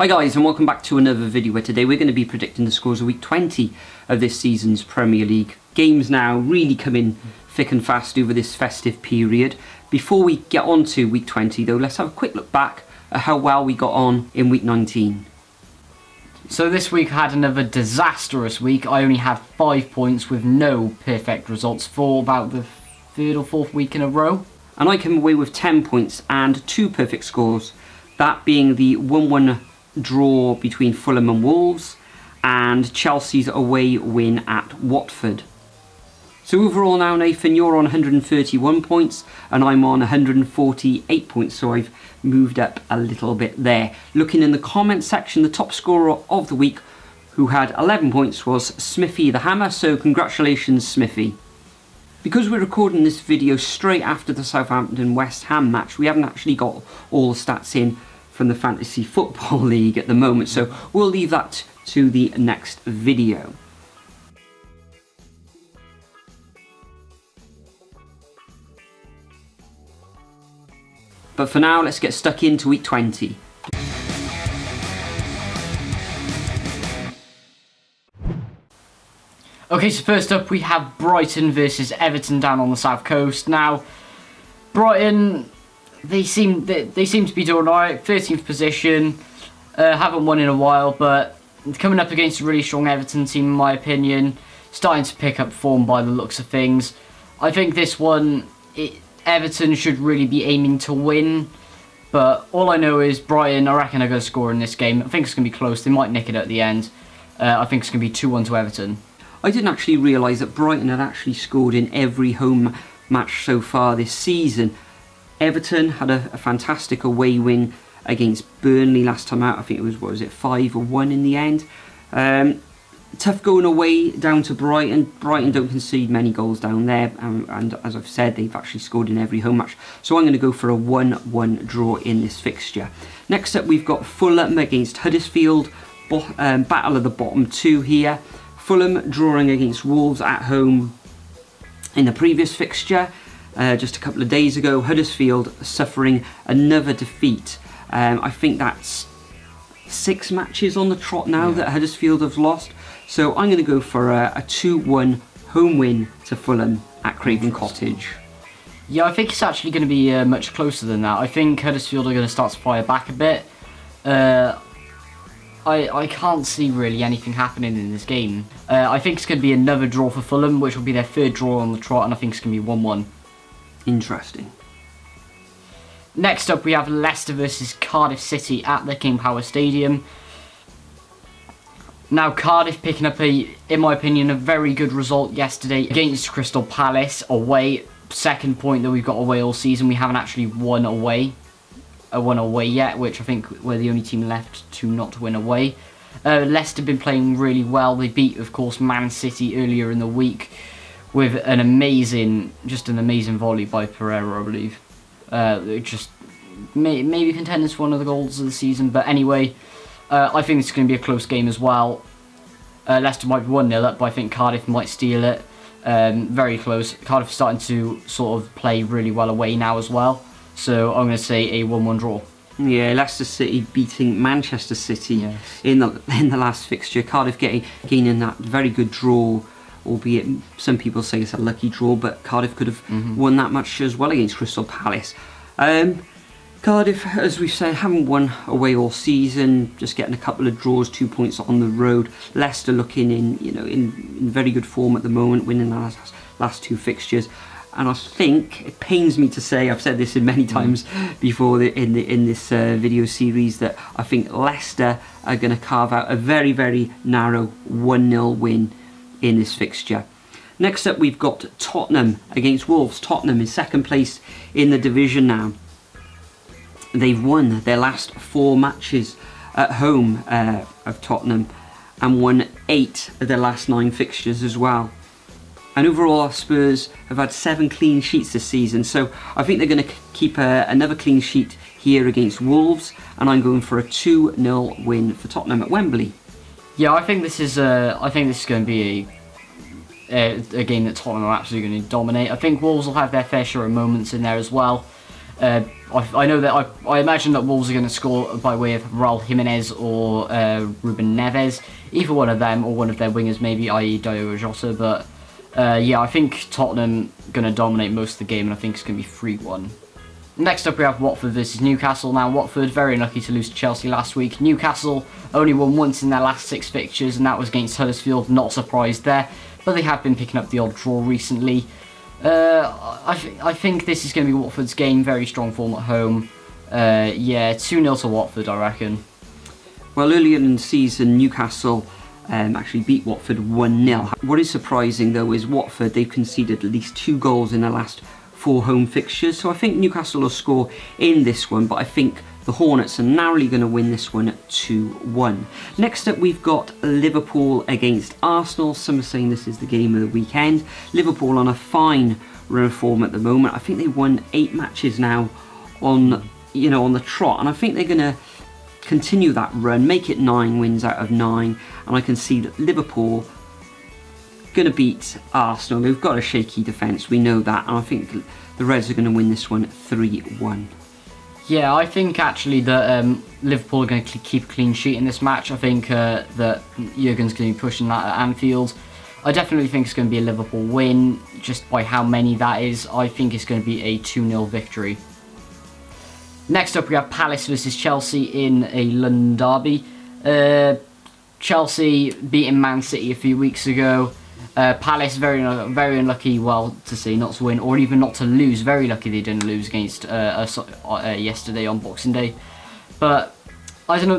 Hi guys, and welcome back to another video where today we're going to be predicting the scores of week 20 of this season's Premier League. Games now really come in thick and fast over this festive period. Before we get on to week 20 though, let's have a quick look back at how well we got on in week 19. So this week I had another disastrous week. I only had 5 points with no perfect results for about the third or fourth week in a row. And I came away with 10 points and 2 perfect scores, that being the 1-1 draw between Fulham and Wolves and Chelsea's away win at Watford. So overall now, Nathan, you're on 131 points and I'm on 148 points, so I've moved up a little bit there. Looking in the comments section, the top scorer of the week who had 11 points was Smithy the Hammer, so congratulations Smithy. Because we're recording this video straight after the Southampton West Ham match, we haven't actually got all the stats in from the Fantasy Football League at the moment, so we'll leave that to the next video. But for now, let's get stuck into week 20. Okay, so first up we have Brighton versus Everton down on the south coast. Now, Brighton, they seem to be doing alright. 13th position, haven't won in a while, but coming up against a really strong Everton team, in my opinion, starting to pick up form by the looks of things. I think this one, Everton should really be aiming to win, but all I know is Brighton, I reckon, are going to score in this game. I think it's going to be close. They might nick it at the end. I think it's going to be 2-1 to Everton. I didn't actually realise that Brighton had actually scored in every home match so far this season. Everton had a fantastic away win against Burnley last time out. I think it was, what was it, 5-1 in the end. Tough going away down to Brighton. Brighton don't concede many goals down there, and as I've said, they've actually scored in every home match. So I'm going to go for a 1-1 draw in this fixture. Next up, we've got Fulham against Huddersfield. Battle of the bottom two here. Fulham drawing against Wolves at home in the previous fixture. Just a couple of days ago, Huddersfield suffering another defeat. I think that's 6 matches on the trot now that Huddersfield have lost. So I'm going to go for a 2-1 home win to Fulham at Craven Cottage. Yeah, I think it's actually going to be much closer than that. I think Huddersfield are going to start to fire back a bit. I can't see really anything happening in this game. I think it's going to be another draw for Fulham, which will be their 3rd draw on the trot, and I think it's going to be 1-1. Interesting. Next up, we have Leicester versus Cardiff City at the King Power Stadium. Now, Cardiff picking up in my opinion, a very good result yesterday against Crystal Palace away. 2nd point that we've got away all season. We haven't actually won away yet, which I think we're the only team left to not win away. Leicester have been playing really well. They beat, of course, Man City earlier in the week with an amazing volley by Pereira, I believe. Just maybe contenders for one of the goals of the season, but anyway, I think it's going to be a close game as well. Leicester might be 1-0 up, but I think Cardiff might steal it. Very close. Cardiff are starting to sort of play really well away now as well. So I'm going to say a 1-1 draw. Yeah, Leicester City beating Manchester City in the last fixture. Cardiff gaining that very good draw, albeit some people say it's a lucky draw, but Cardiff could have won that match as well against Crystal Palace. Cardiff, as we've said, haven't won away all season, just getting a couple of draws, 2 points on the road. Leicester looking in very good form at the moment, winning the last 2 fixtures. And I think, it pains me to say, I've said this many times before in this video series, that I think Leicester are going to carve out a very, very narrow 1-0 win in this fixture. Next up, we've got Tottenham against Wolves. Tottenham is 2nd place in the division now. They've won their last 4 matches at home of Tottenham and won 8 of their last 9 fixtures as well. And overall, our Spurs have had 7 clean sheets this season, so I think they're going to keep another clean sheet here against Wolves, and I'm going for a 2-0 win for Tottenham at Wembley. Yeah, I think this is going to be a game that Tottenham are absolutely going to dominate. I think Wolves will have their fair share of moments in there as well. I know that I imagine that Wolves are going to score by way of Raul Jimenez or Ruben Neves, either one of them or one of their wingers maybe, i.e. Diogo Jota, but yeah, I think Tottenham going to dominate most of the game, and I think it's going to be 3-1. Next up we have Watford versus Newcastle. Now Watford very unlucky to lose to Chelsea last week. Newcastle only won once in their last 6 fixtures, and that was against Huddersfield. Not surprised there, but they have been picking up the odd draw recently. I think this is going to be Watford's game. Very strong form at home. Yeah, 2-0 to Watford, I reckon. Well, earlier in the season, Newcastle actually beat Watford 1-0. What is surprising though is Watford, they've conceded at least 2 goals in their last 4 home fixtures, so I think Newcastle will score in this one, but I think the Hornets are narrowly going to win this one 2-1. Next up we've got Liverpool against Arsenal. Some are saying this is the game of the weekend. Liverpool on a fine run of form at the moment. I think they've won 8 matches now on the trot, and I think they're going to continue that run, make it 9 wins out of 9, and I can see that Liverpool going to beat Arsenal. They've got a shaky defence, we know that, and I think the Reds are going to win this one 3-1. Yeah, I think actually that Liverpool are going to keep a clean sheet in this match. I think that Jurgen's going to be pushing that at Anfield. I definitely think it's going to be a Liverpool win, just by how many that is. I think it's going to be a 2-0 victory. Next up we have Palace versus Chelsea in a London derby. Chelsea beating Man City a few weeks ago. Palace very unlucky, well, to say not to win or even not to lose. Very lucky they didn't lose against yesterday on Boxing Day. But I don't know.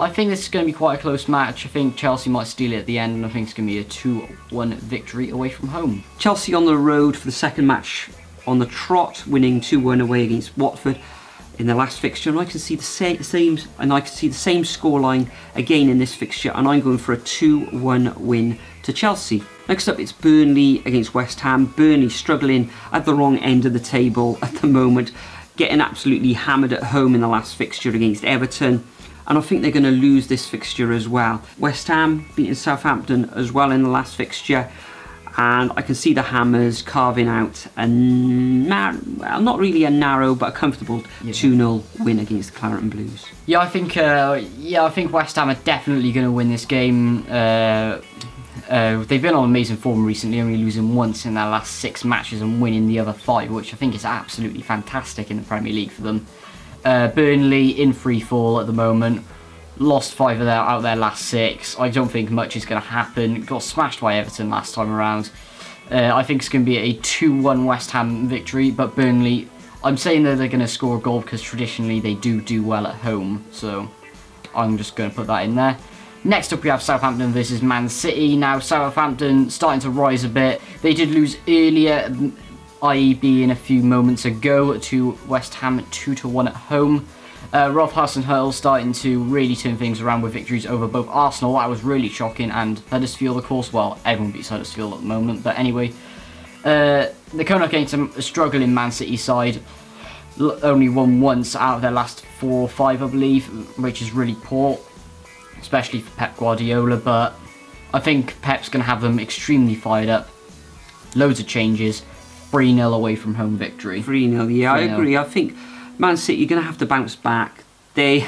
I think this is going to be quite a close match. I think Chelsea might steal it at the end, and I think it's going to be a 2-1 victory away from home. Chelsea on the road for the second match on the trot, winning 2-1 away against Watford in the last fixture, and I can see the same scoreline again in this fixture, and I'm going for a 2-1 win to Chelsea. Next up it's Burnley against West Ham. Burnley struggling at the wrong end of the table at the moment, getting absolutely hammered at home in the last fixture against Everton, and I think they're going to lose this fixture as well. West Ham beating Southampton as well in the last fixture, and I can see the Hammers carving out well, not really a narrow but a comfortable 2-0 win against the Claret and Blues. Yeah, I think West Ham are definitely going to win this game. They've been on amazing form recently, only losing once in their last 6 matches and winning the other 5, which I think is absolutely fantastic in the Premier League for them. Burnley in free fall at the moment. Lost 5 out of their last 6. I don't think much is going to happen. Got smashed by Everton last time around. I think it's going to be a 2-1 West Ham victory, but Burnley, I'm saying that they're going to score a goal because traditionally they do well at home, so I'm just going to put that in there. Next up we have Southampton versus Man City. Now Southampton starting to rise a bit. They did lose earlier, i.e. being a few moments ago, to West Ham 2-1 at home. Rolf Hasenhüttl starting to really turn things around with victories over both Arsenal, that was really shocking, and Huddersfield of course. Well, everyone beats Huddersfield at the moment, but anyway. They're coming up against a struggling Man City side. Only won once out of their last 4 or 5 I believe, which is really poor, especially for Pep Guardiola, but I think Pep's going to have them extremely fired up. Loads of changes. 3-0 away from home victory. 3-0, yeah, 3-0. I agree. I think Man City are going to have to bounce back. They're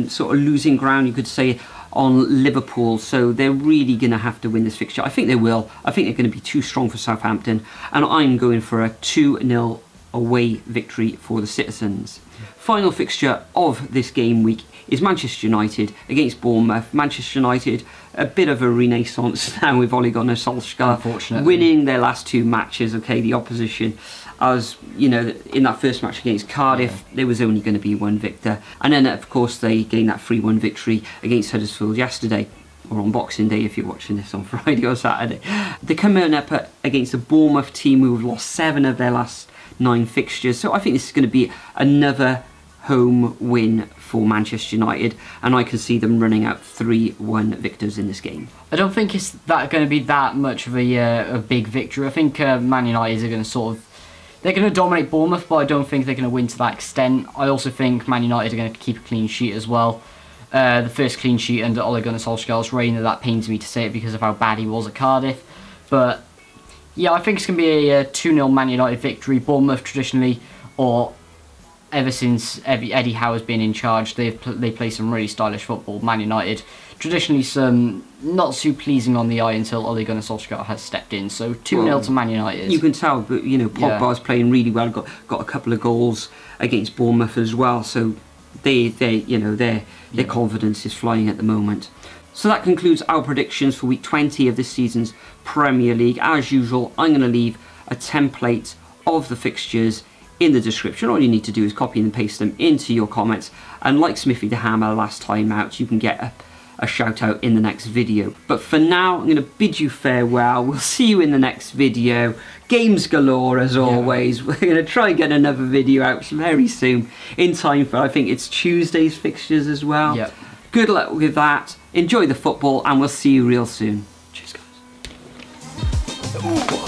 sort of losing ground, you could say, on Liverpool, so they're really going to have to win this fixture. I think they will. I think they're going to be too strong for Southampton, and I'm going for a 2-0 away victory for the Citizens. Final fixture of this game week is Manchester United against Bournemouth. Manchester United, a bit of a renaissance now with Ole Gunnar Solskjaer, unfortunately, winning their last 2 matches. Okay, the opposition, as you know, in that first match against Cardiff, there was only going to be 1 victor, and then of course they gained that 3-1 victory against Huddersfield yesterday, or on Boxing Day if you're watching this on Friday or Saturday. They're coming up against a Bournemouth team who have lost 7 of their last 9 fixtures, so I think this is going to be another home win for Manchester United, and I can see them running out 3-1 victors in this game. I don't think it's going to be that much of a big victory. I think Man United are going to they're going to dominate Bournemouth, but I don't think they're going to win to that extent. I also think Man United are going to keep a clean sheet as well. The first clean sheet under Ole Gunnar Solskjaer's reign, that pains me to say it because of how bad he was at Cardiff. But yeah, I think it's going to be a 2-0 Man United victory. Bournemouth traditionally, or ever since Eddie Howe's been in charge, they play some really stylish football. Man United, traditionally some not so pleasing on the eye until Ole Gunnar Solskjaer has stepped in. So 2-0 to Man United. You can tell, but you know, Pogba's playing really well. Got a couple of goals against Bournemouth as well. So their confidence is flying at the moment. So that concludes our predictions for week 20 of this season's Premier League. As usual, I'm going to leave a template of the fixtures in the description. All you need to do is copy and paste them into your comments, and like Smithy the Hammer last time out, you can get a shout out in the next video. But for now, I'm going to bid you farewell. We'll see you in the next video. Games galore as always. We're going to try and get another video out very soon, in time for, I think it's Tuesday's fixtures as well. Yep. Good luck with that. Enjoy the football, and we'll see you real soon. Cheers, guys.